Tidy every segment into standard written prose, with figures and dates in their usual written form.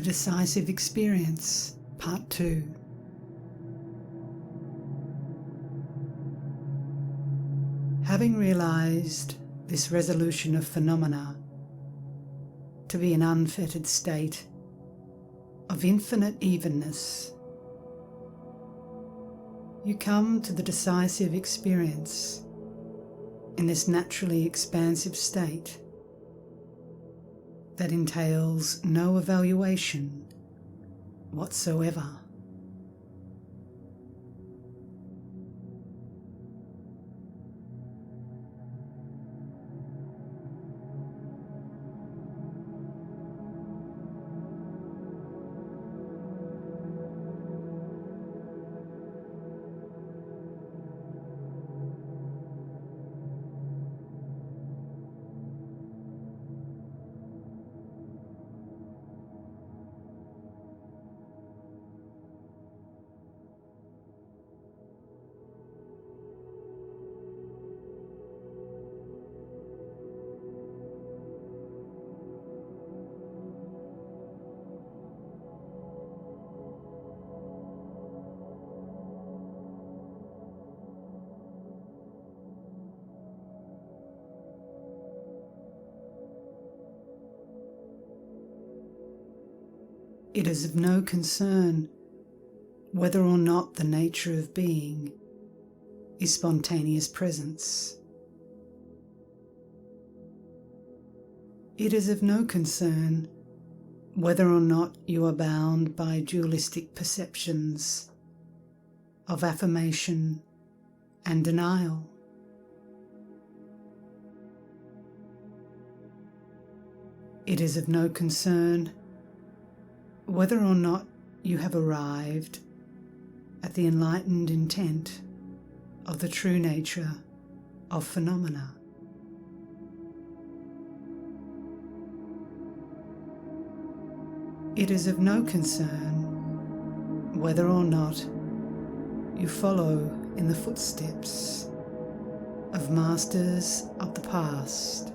The Decisive Experience, Part 2. Having realised this resolution of phenomena to be an unfettered state of infinite evenness, you come to the decisive experience in this naturally expansive state that entails no evaluation whatsoever. It is of no concern whether or not the nature of being is spontaneous presence. It is of no concern whether or not you are bound by dualistic perceptions of affirmation and denial. It is of no concern whether or not you have arrived at the enlightened intent of the true nature of phenomena. It is of no concern whether or not you follow in the footsteps of masters of the past.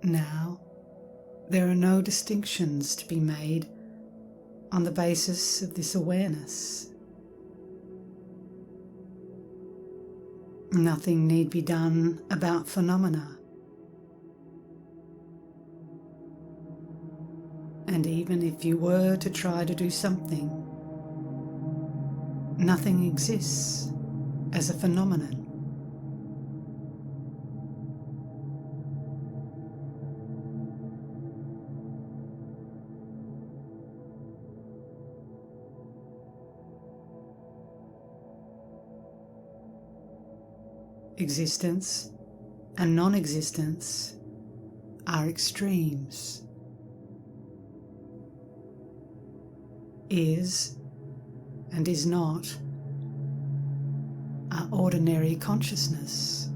Now, there are no distinctions to be made on the basis of this awareness. Nothing need be done about phenomena. And even if you were to try to do something, nothing exists as a phenomenon. Existence and non-existence are extremes. Is and is not are ordinary consciousness.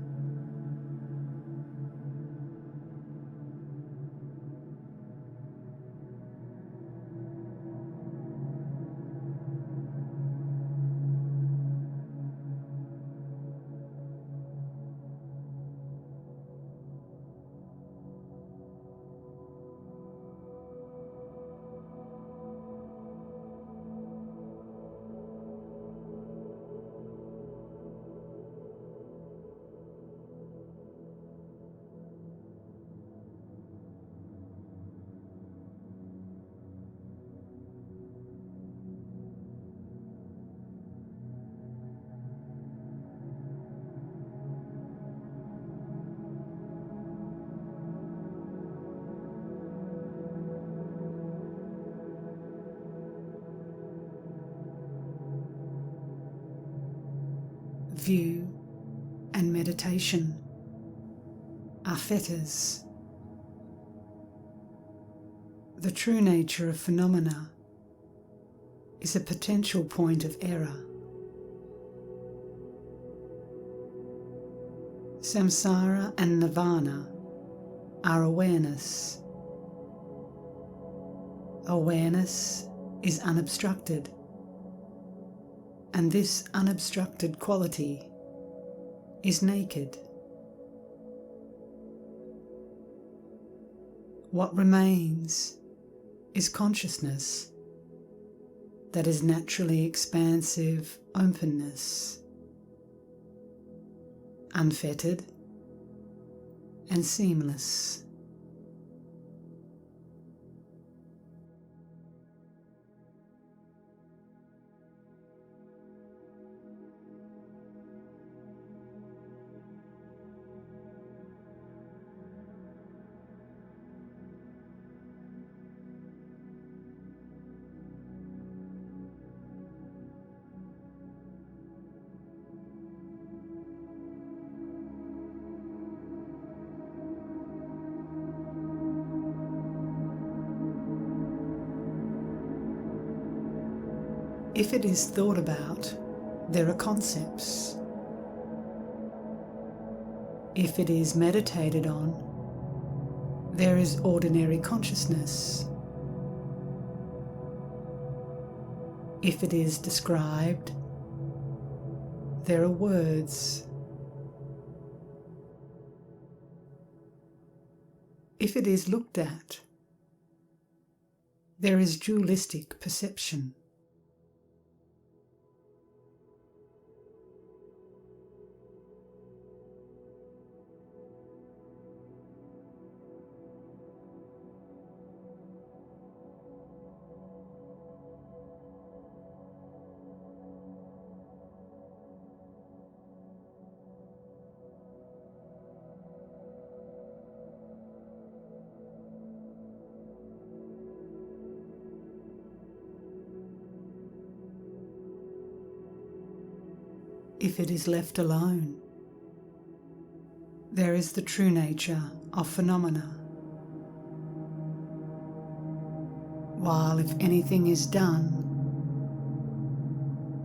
view, and meditation are fetters. The true nature of phenomena is a potential point of error. Samsara and nirvana are awareness. Awareness is unobstructed, and this unobstructed quality is naked. What remains is consciousness that is naturally expansive openness, unfettered and seamless. If it is thought about, there are concepts. If it is meditated on, there is ordinary consciousness. If it is described, there are words. If it is looked at, there is dualistic perception. If it is left alone, there is the true nature of phenomena. While if anything is done,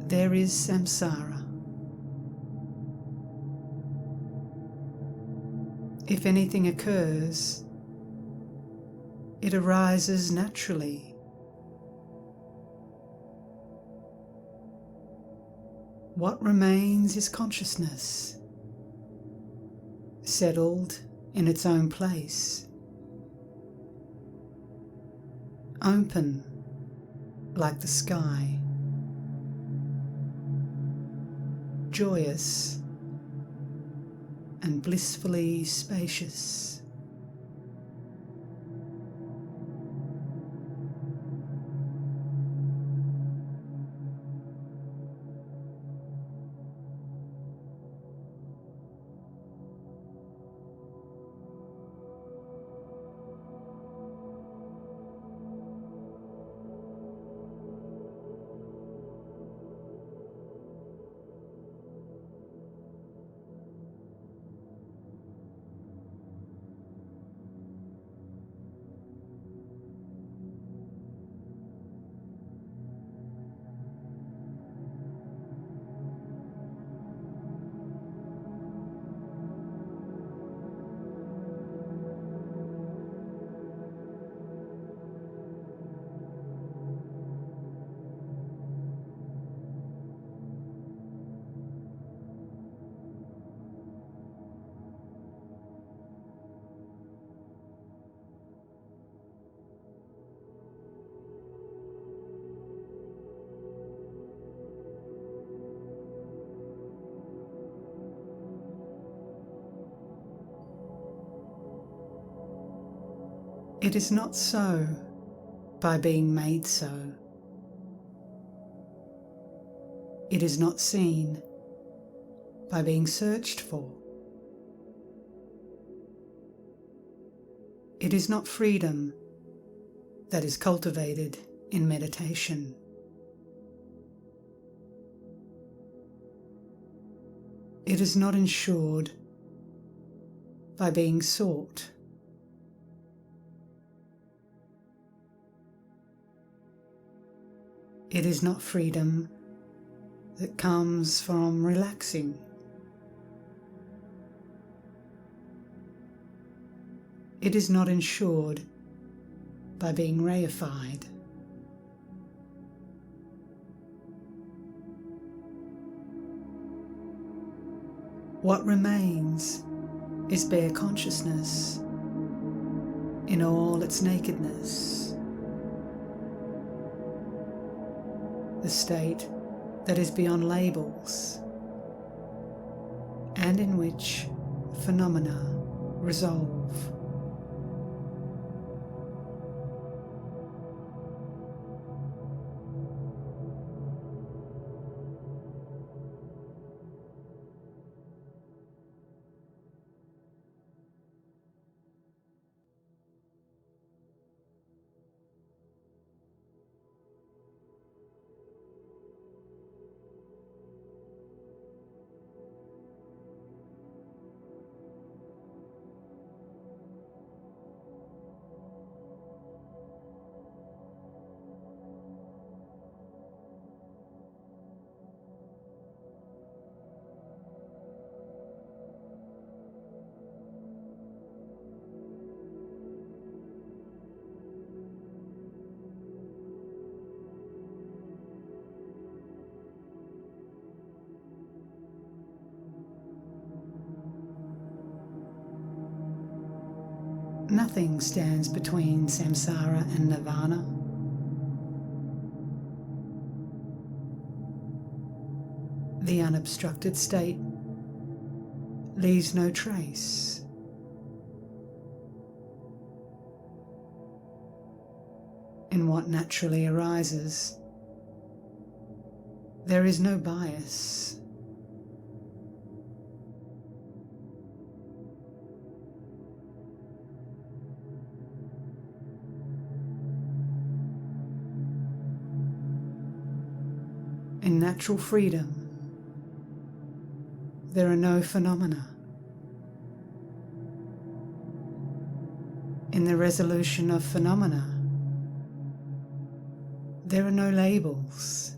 there is samsara. If anything occurs, it arises naturally. What remains is consciousness, settled in its own place, open like the sky, joyous and blissfully spacious. It is not so by being made so. It is not seen by being searched for. It is not freedom that is cultivated in meditation. It is not ensured by being sought. It is not freedom that comes from relaxing. It is not ensured by being reified. What remains is bare consciousness in all its nakedness, the state that is beyond labels and in which phenomena resolve. Nothing stands between samsara and nirvana. The unobstructed state leaves no trace. In what naturally arises, there is no bias. In natural freedom, there are no phenomena. In the resolution of phenomena, there are no labels.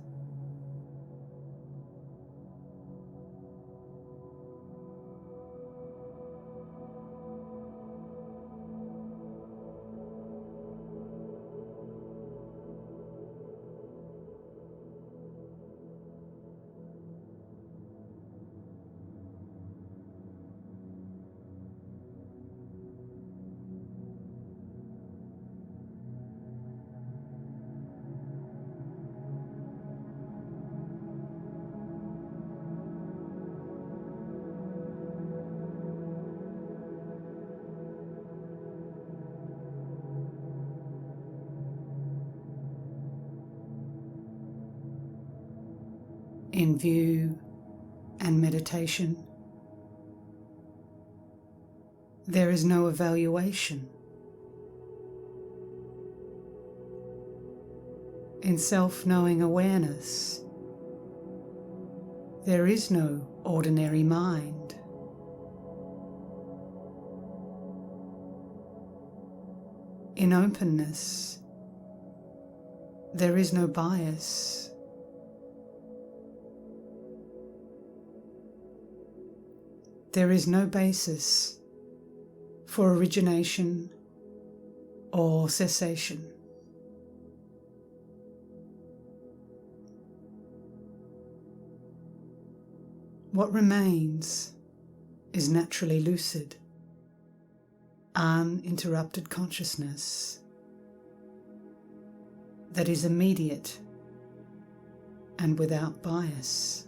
In view and meditation, there is no evaluation. In self-knowing awareness, there is no ordinary mind. In openness, there is no bias. There is no basis for origination or cessation. What remains is naturally lucid, uninterrupted consciousness that is immediate and without bias.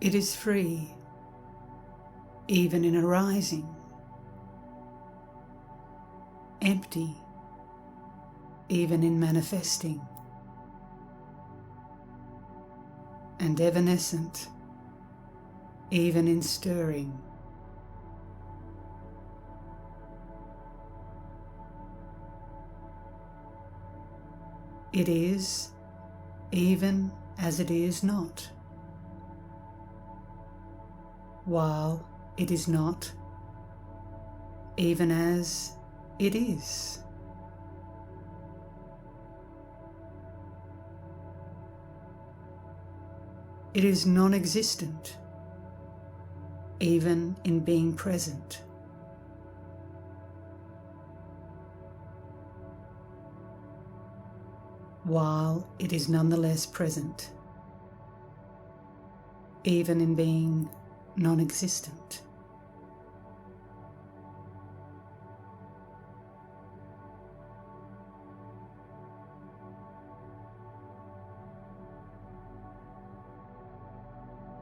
It is free, even in arising, empty, even in manifesting, and evanescent, even in stirring. It is, even as it is not, while it is not, even as it is. It is non-existent, even in being present. While it is nonetheless present, even in being non-existent.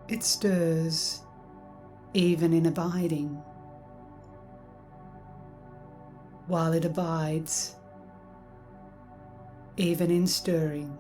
It stirs, even in abiding, while it abides, even in stirring.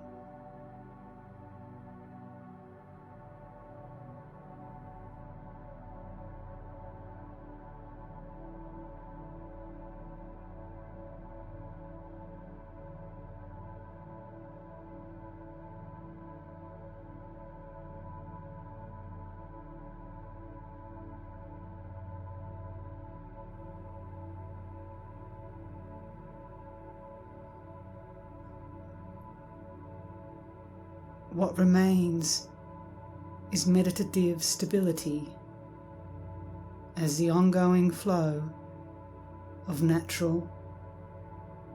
What remains is meditative stability as the ongoing flow of natural,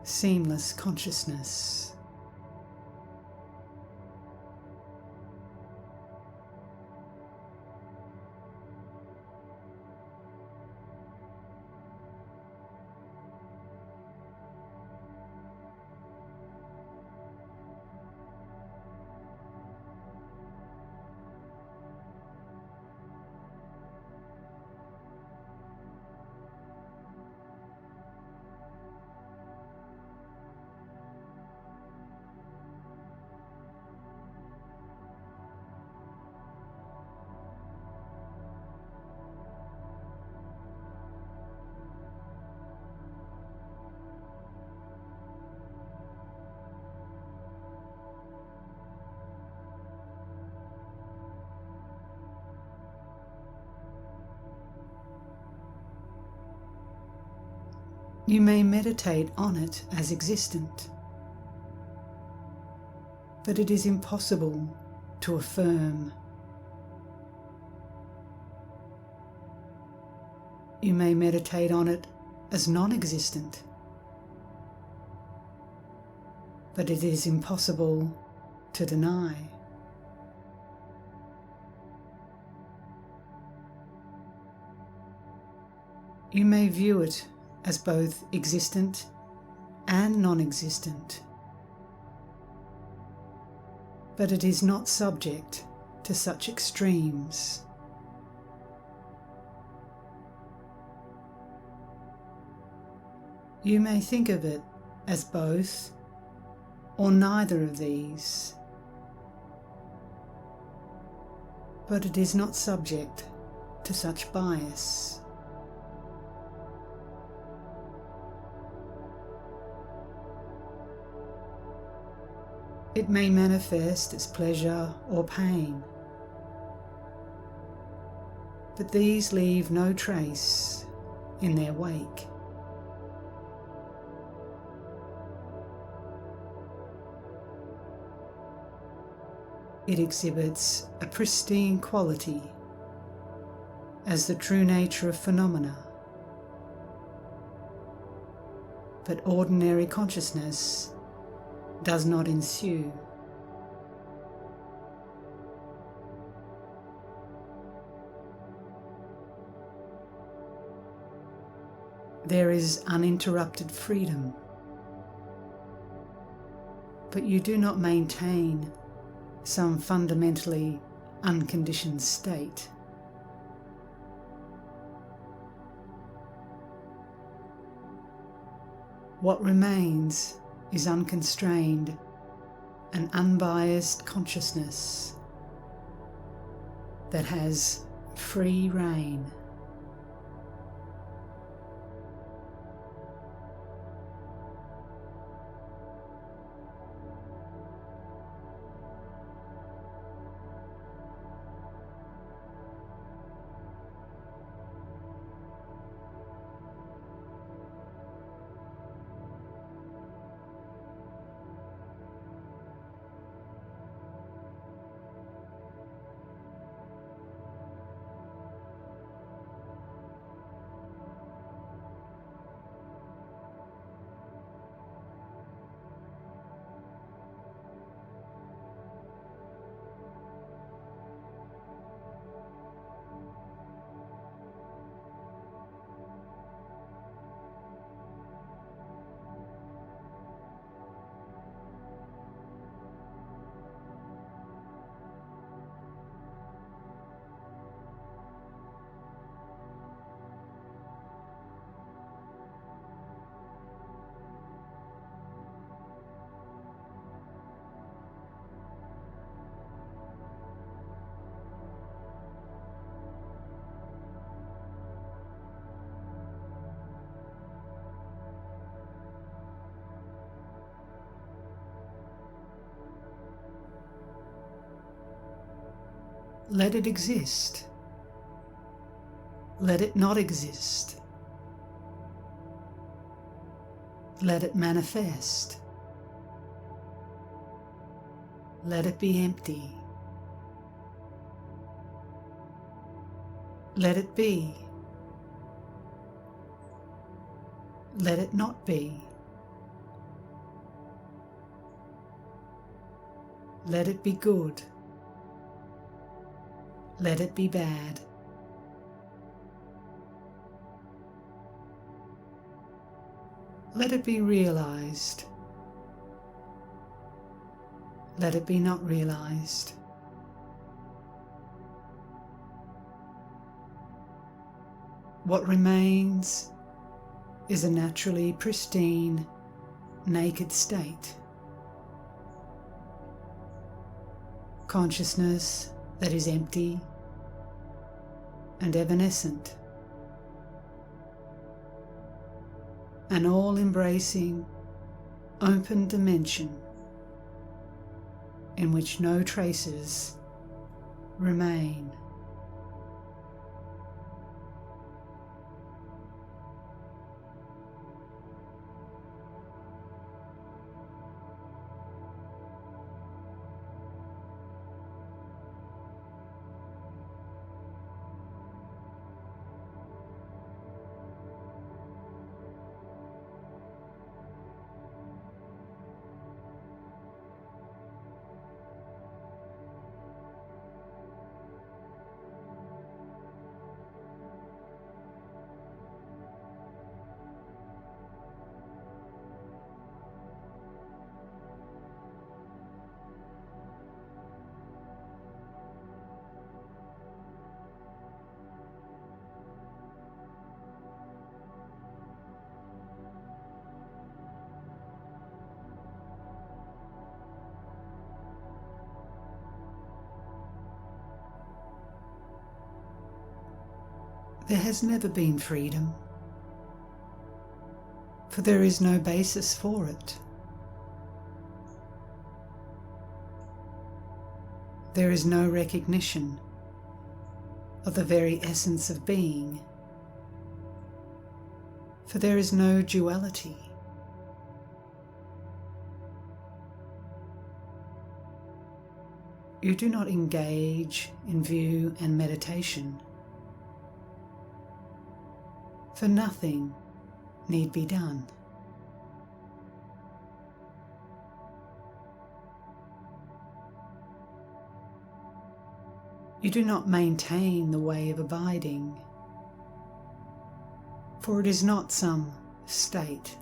seamless consciousness. You may meditate on it as existent, but it is impossible to affirm. You may meditate on it as non-existent, but it is impossible to deny. You may view it as both existent and non-existent, but it is not subject to such extremes. You may think of it as both or neither of these, but it is not subject to such bias. It may manifest as pleasure or pain, but these leave no trace in their wake. It exhibits a pristine quality as the true nature of phenomena, but ordinary consciousness does not ensue. There is uninterrupted freedom, but you do not maintain some fundamentally unconditioned state. What remains is unconstrained and unbiased consciousness that has free rein. Let it exist. Let it not exist. Let it manifest. Let it be empty. Let it be. Let it not be. Let it be good. Let it be bad. Let it be realized. Let it be not realized. What remains is a naturally pristine, naked state. Consciousness that is empty and evanescent, an all-embracing, open dimension in which no traces remain. There has never been freedom, for there is no basis for it. There is no recognition of the very essence of being, for there is no duality. You do not engage in view and meditation, for nothing need be done. You do not maintain the way of abiding, for it is not some state.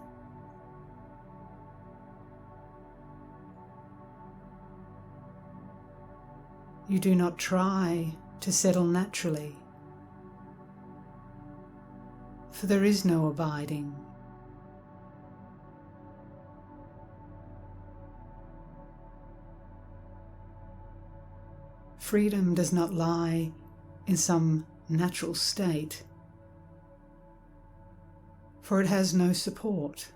You do not try to settle naturally, for there is no abiding. Freedom does not lie in some natural state, for it has no support.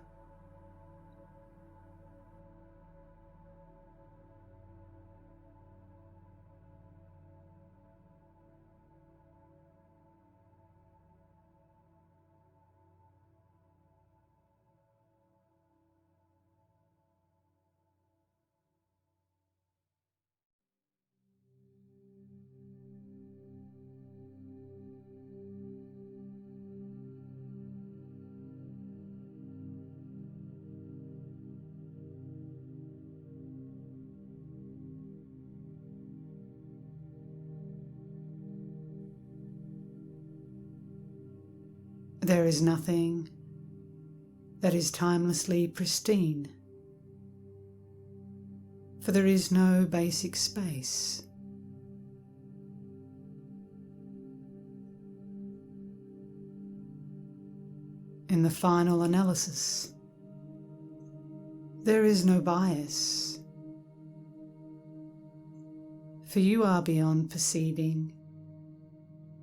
There is nothing that is timelessly pristine, for there is no basic space. In the final analysis, there is no bias, for you are beyond perceiving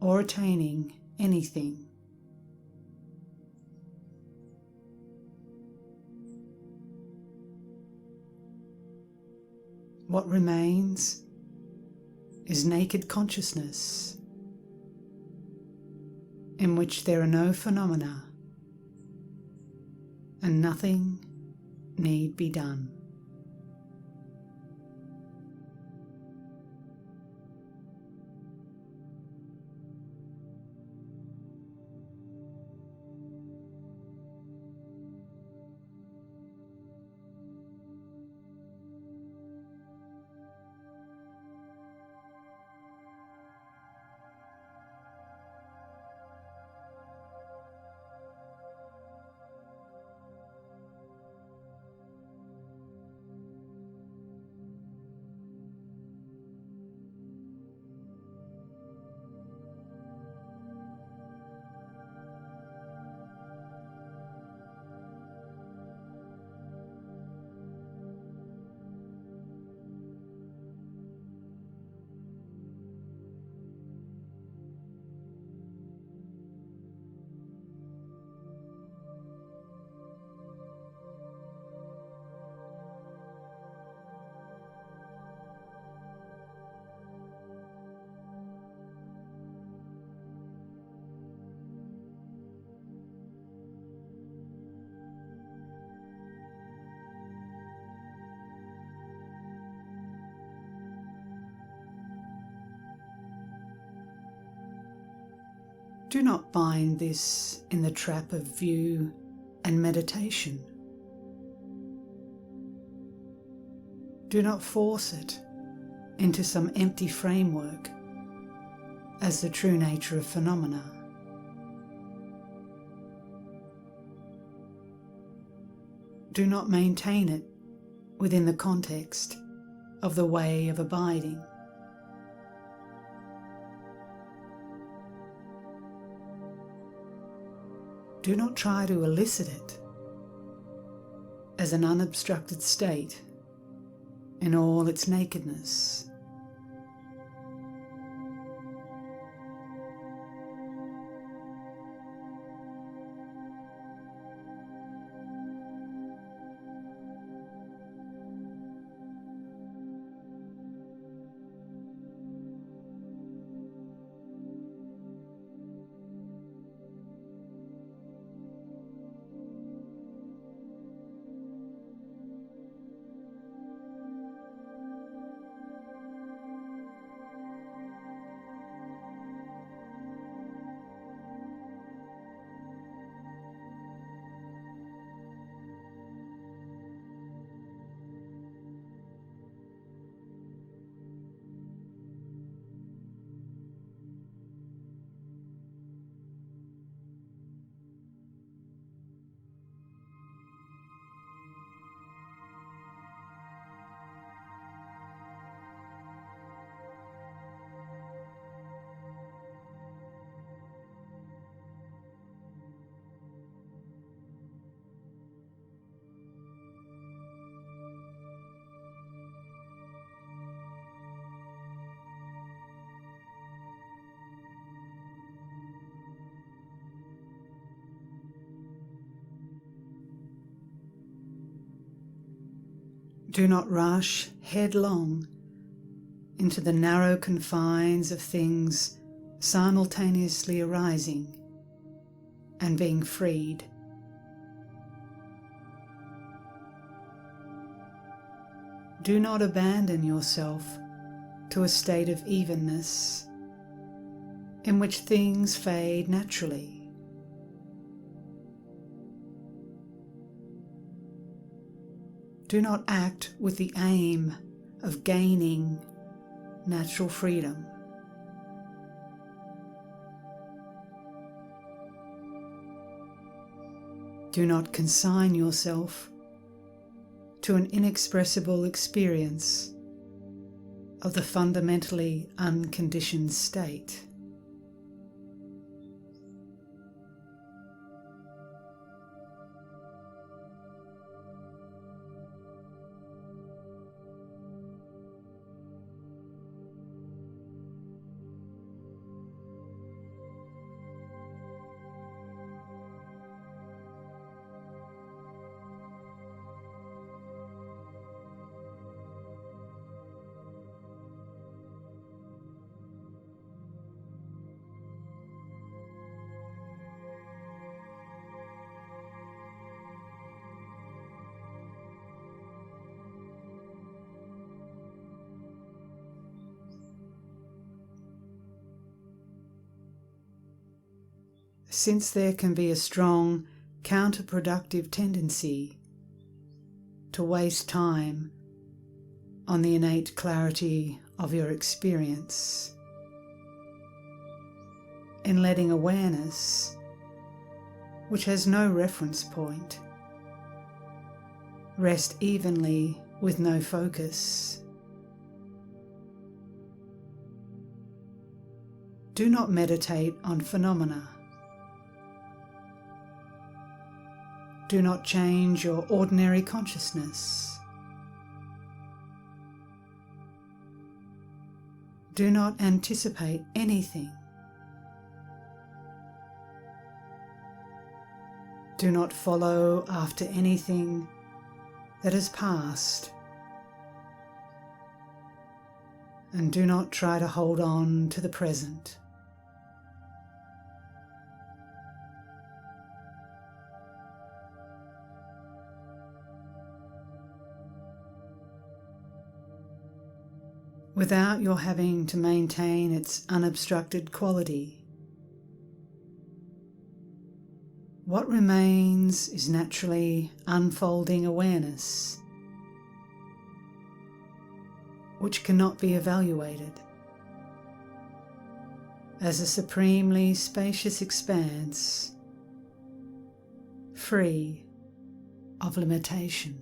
or attaining anything. What remains is naked consciousness, in which there are no phenomena and nothing need be done. Do not bind this in the trap of view and meditation. Do not force it into some empty framework as the true nature of phenomena. Do not maintain it within the context of the way of abiding. Do not try to elicit it as an unobstructed state in all its nakedness. Do not rush headlong into the narrow confines of things simultaneously arising and being freed. Do not abandon yourself to a state of evenness in which things fade naturally. Do not act with the aim of gaining natural freedom. Do not consign yourself to an inexpressible experience of the fundamentally unconditioned state. Since there can be a strong counterproductive tendency to waste time on the innate clarity of your experience, in letting awareness, which has no reference point, rest evenly with no focus. Do not meditate on phenomena. Do not change your ordinary consciousness. Do not anticipate anything. Do not follow after anything that has passed. And do not try to hold on to the present. Without your having to maintain its unobstructed quality. What remains is naturally unfolding awareness, which cannot be evaluated, as a supremely spacious expanse, free of limitation.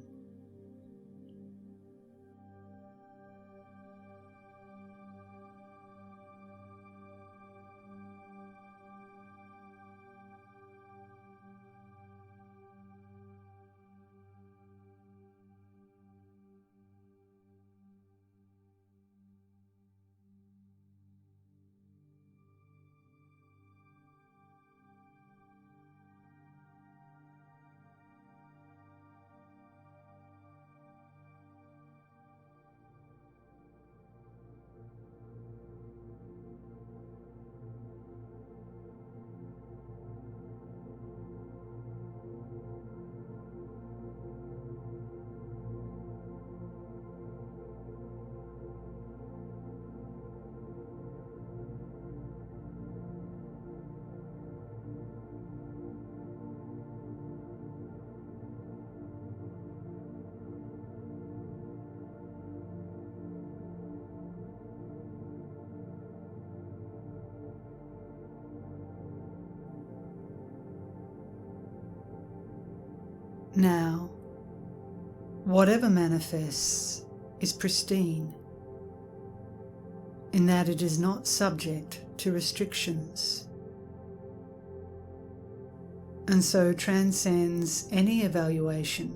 Now, whatever manifests is pristine, in that it is not subject to restrictions, and so transcends any evaluation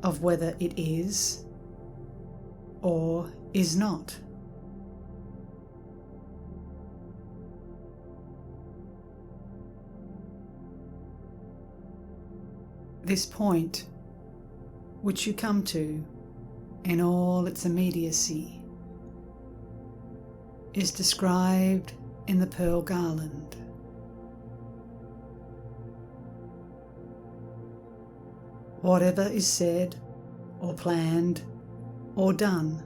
of whether it is or is not. This point which you come to in all its immediacy, is described in the pearl garland. Whatever is said or planned or done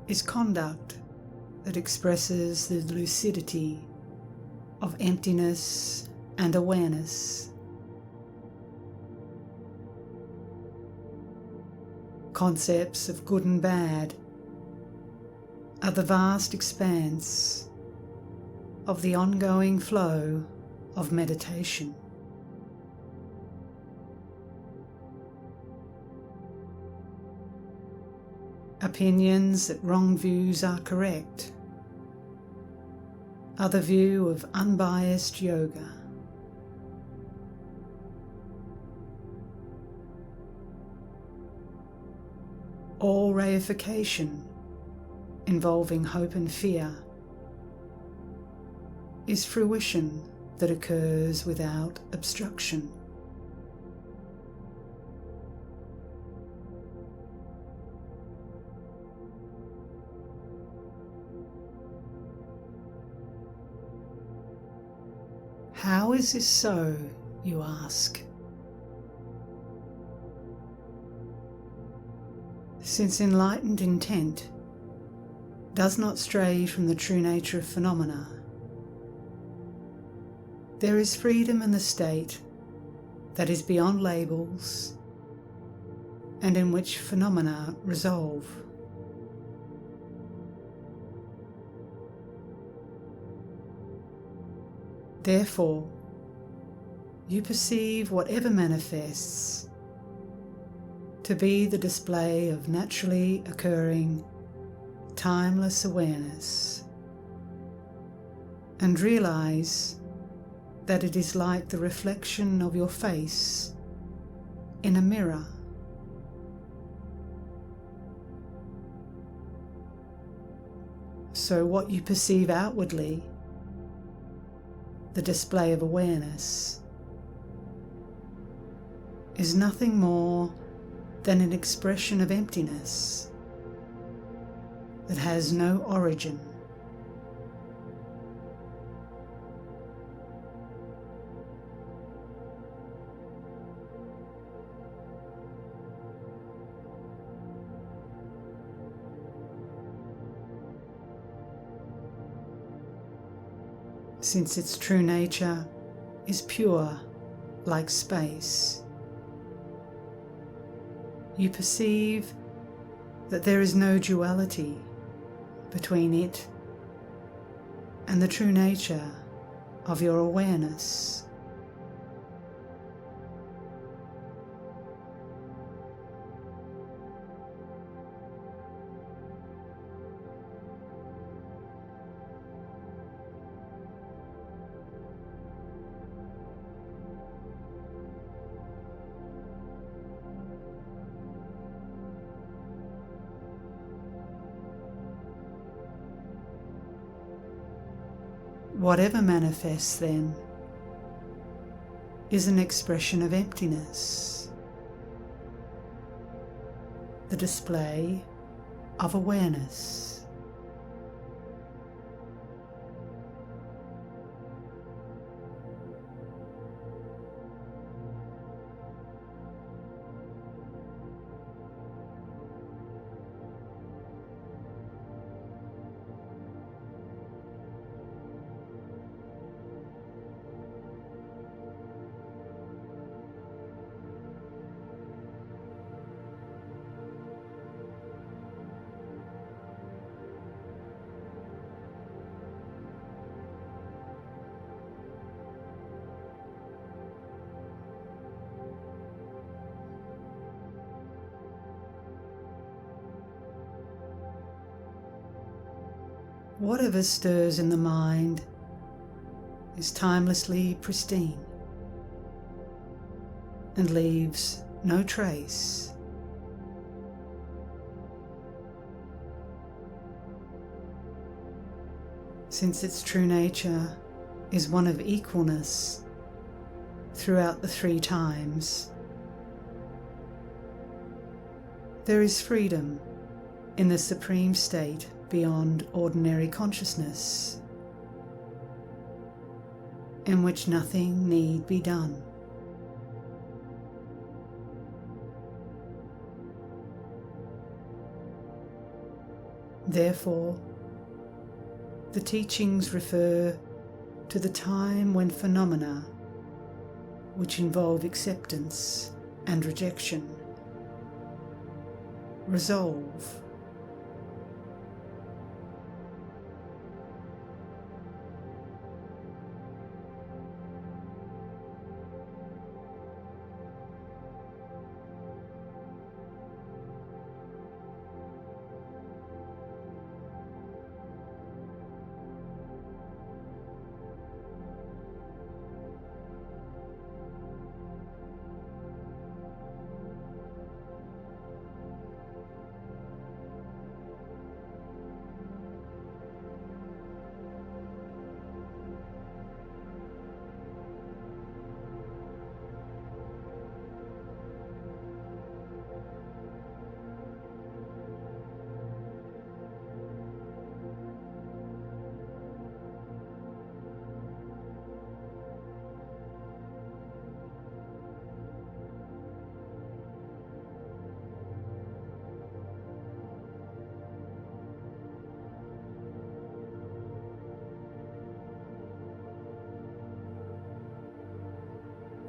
is conduct that expresses the lucidity of emptiness and awareness. Concepts of good and bad are the vast expanse of the ongoing flow of meditation. Opinions that wrong views are correct are the view of unbiased yoga. All reification involving hope and fear is fruition that occurs without obstruction. How is this so, you ask? Since enlightened intent does not stray from the true nature of phenomena, there is freedom in the state that is beyond labels and in which phenomena resolve. Therefore, you perceive whatever manifests to be the display of naturally occurring, timeless awareness, and realize that it is like the reflection of your face in a mirror. So what you perceive outwardly, the display of awareness, is nothing more than an expression of emptiness that has no origin. Since its true nature is pure like space, you perceive that there is no duality between it and the true nature of your awareness. Whatever manifests then is an expression of emptiness, the display of awareness. Whatever stirs in the mind is timelessly pristine and leaves no trace. Since its true nature is one of equalness throughout the three times, There is freedom in the supreme state beyond ordinary consciousness, in which nothing need be done. Therefore, the teachings refer to the time when phenomena, which involve acceptance and rejection, resolve.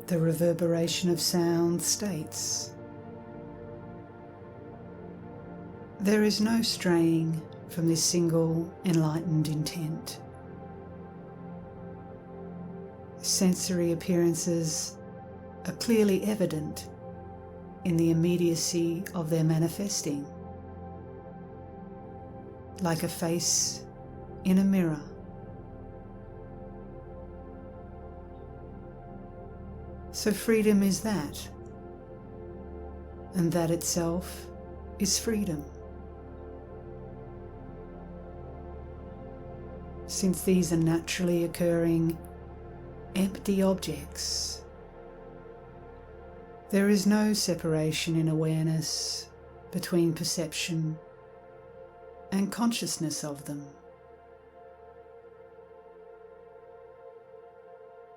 The reverberation of sound states, there is no straying from this single enlightened intent. Sensory appearances are clearly evident in the immediacy of their manifesting, like a face in a mirror. So freedom is that, and that itself is freedom. Since these are naturally occurring, empty objects, there is no separation in awareness between perception and consciousness of them.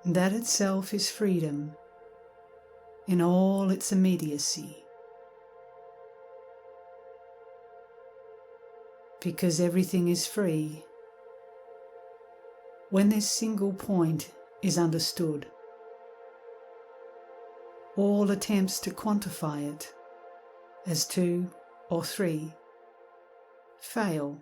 That itself is freedom in all its immediacy, because everything is free when this single point is understood. All attempts to quantify it as 2 or 3 fail.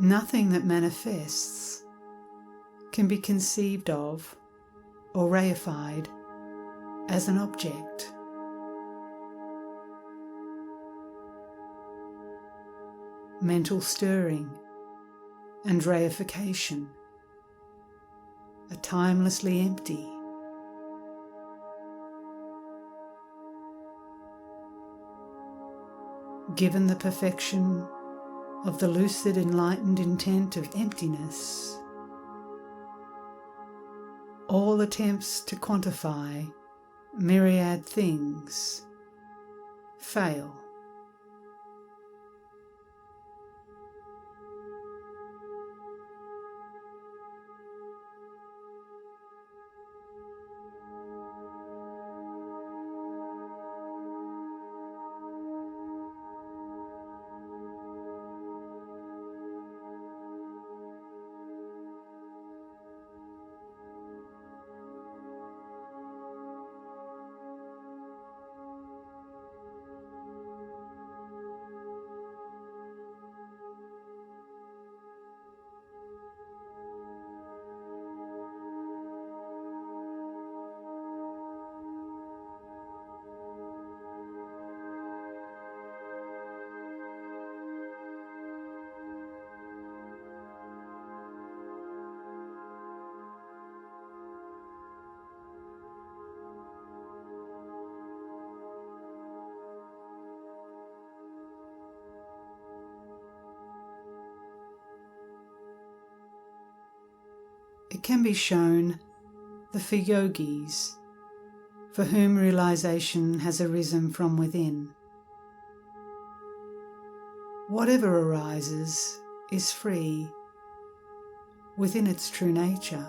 Nothing that manifests can be conceived of or reified as an object. Mental stirring and reification are timelessly empty. Given the perfection of the lucid enlightened intent of emptiness, all attempts to quantify myriad things fail. it can be shown that for yogis, for whom realization has arisen from within, whatever arises is free within its true nature,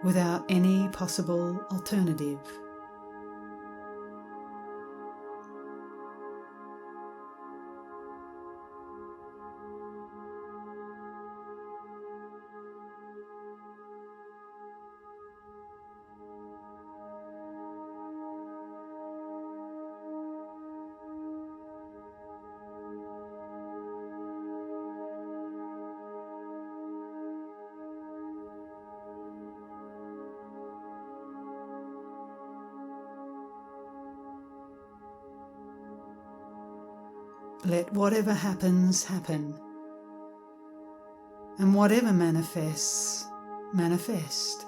without any possible alternative. Let whatever happens, happen, and whatever manifests, manifest.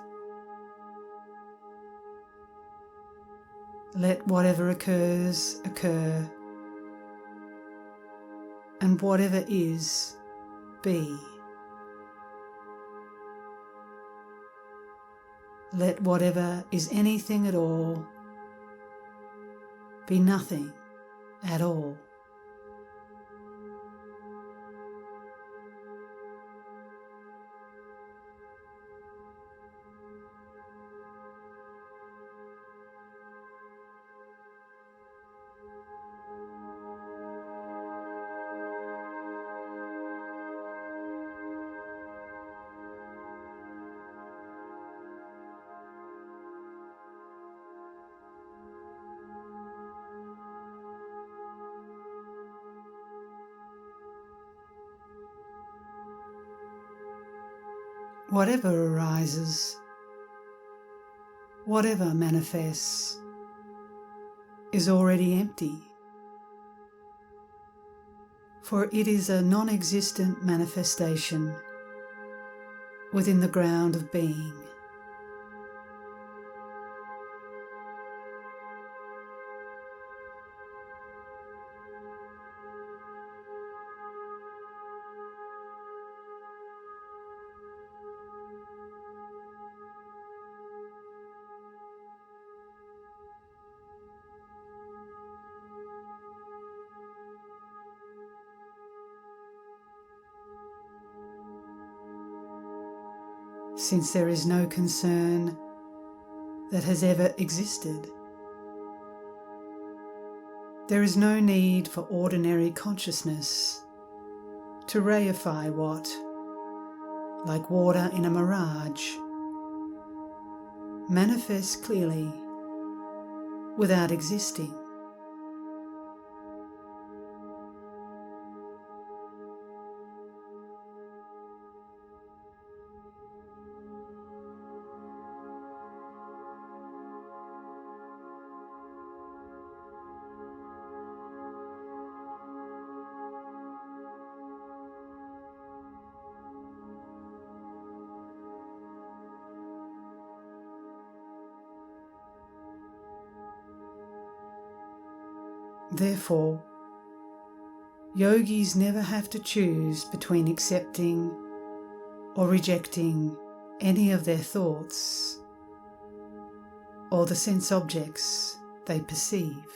Let whatever occurs, occur, and whatever is, be. Let whatever is anything at all be nothing at all. Whatever arises, whatever manifests, is already empty, for it is a non-existent manifestation within the ground of being. Since there is no concern that has ever existed, there is no need for ordinary consciousness to reify what, like water in a mirage, manifests clearly without existing. Therefore, yogis never have to choose between accepting or rejecting any of their thoughts or the sense objects they perceive.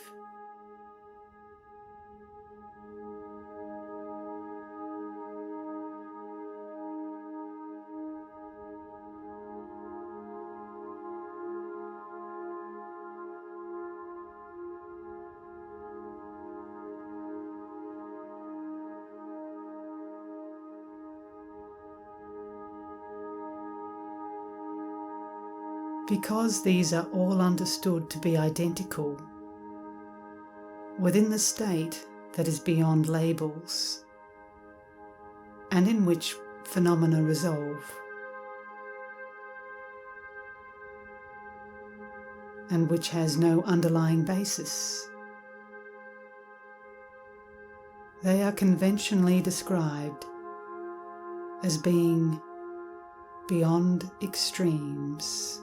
Because these are all understood to be identical within the state that is beyond labels and in which phenomena resolve, and which has no underlying basis, they are conventionally described as being beyond extremes.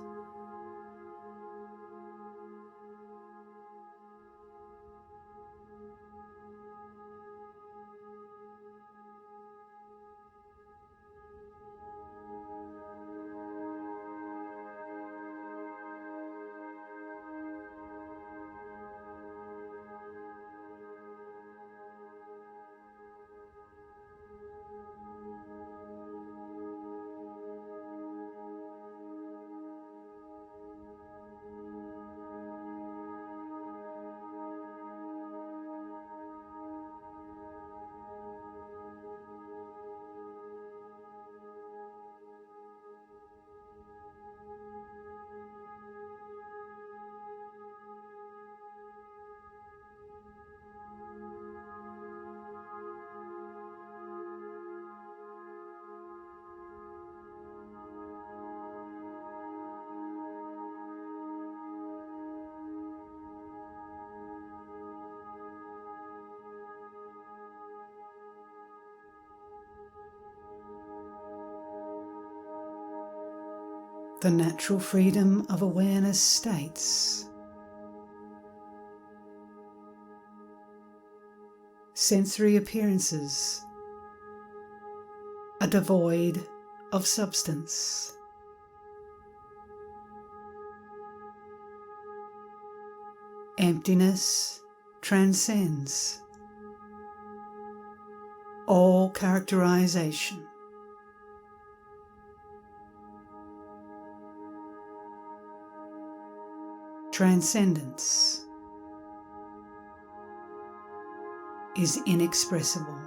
The natural freedom of awareness states, sensory appearances are devoid of substance. Emptiness transcends all characterization. Transcendence is inexpressible.